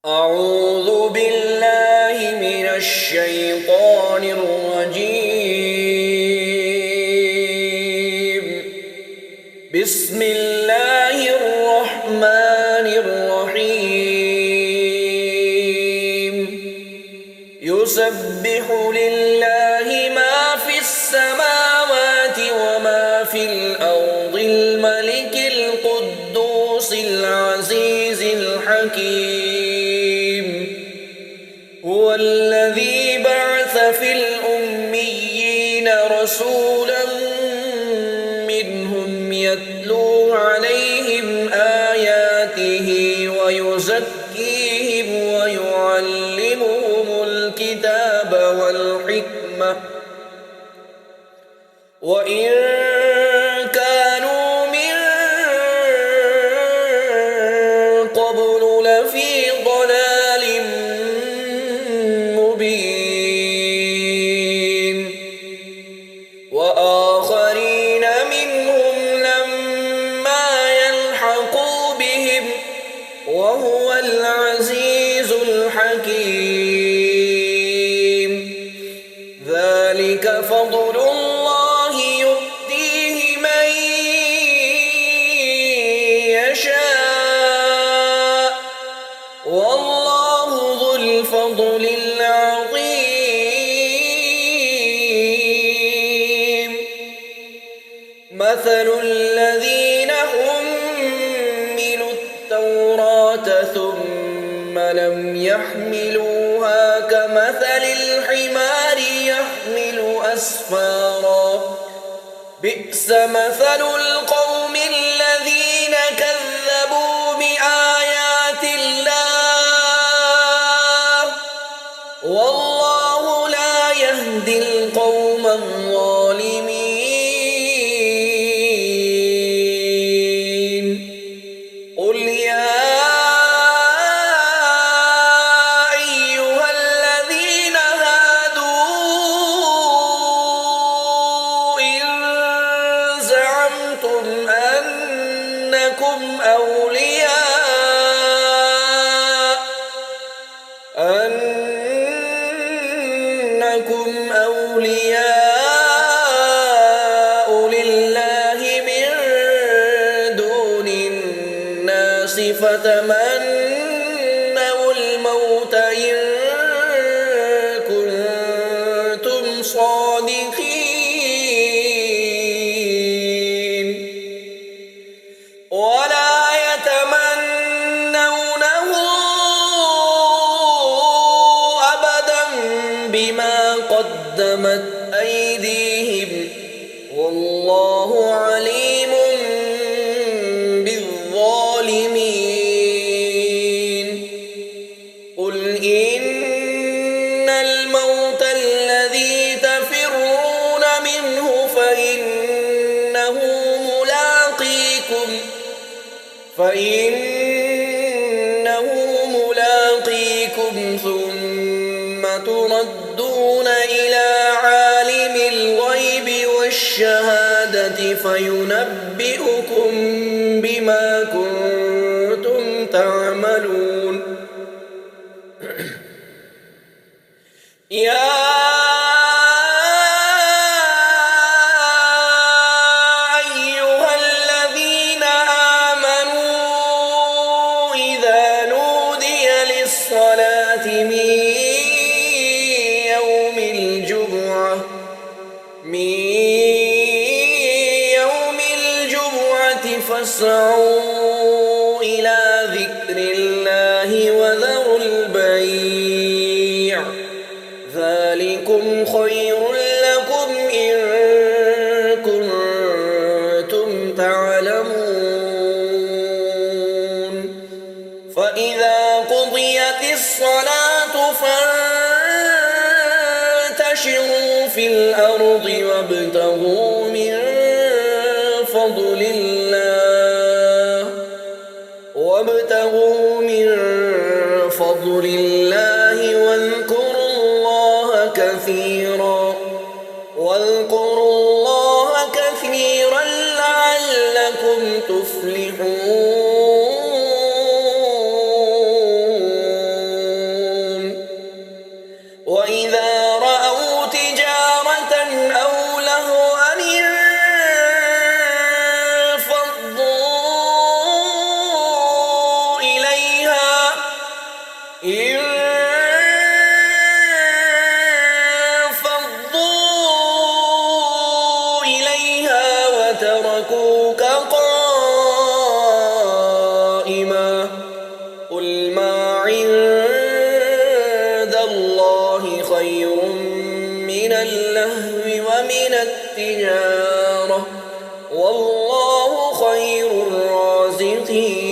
أعوذ بالله من الشيطان الرجيم. بسم الله الرحمن الرحيم. يسبح لله ما في السماوات وما في الأرض الملك القدوس العزيز الحكيم. هو الذي بعث في الأميين رسولا منهم يتلو عليهم آياته ويزكيهم ويعلمهم الكتاب والحكمة وإن كانوا من قبل لفي ضلال مبين. وآخرين منهم لما يلحقوا بهم وهو العزيز الحكيم. ذلك فضل الله يؤتيه من يشاء والله ذو الفضل العظيم. مثل الذين حملوا التوراة ثم لم يحملوها كمثل الحمار يحمل أسفارا. بئس مثل القوم الذين كذبوا بآيات الله والله لا يهدي القوم الظالمين. قل يا أيها الذين هادوا إن زعمتم أنكم أولياء لله من دون الناس فتمنوا الموت إن كنتم صادقين ولا يتمنونه أبدا بما قدمت أيديهم والله عليم بالظالمين. قل إن الموت الذي تفرون منه فإنه ملاقيكم ثم تردون إلى عالم الغيب والشهادة فينبئكم بما كنتم تعملون. يا أيها الذين آمنوا إذا نودي للصلاة من يوم الجمعة فاسعوا إلى ذكر الله وذروا البيع ذلكم خير لكم إن كنتم تعلمون. فإذا قضيت الصلاة فانتشروا في الأرض وابتغوا من فضل الله واذكروا الله كثيرا لعلكم لعلكم تفلحون. تركوك قائما قل ما عند الله خير من اللهو ومن التجارة والله خير الرازقين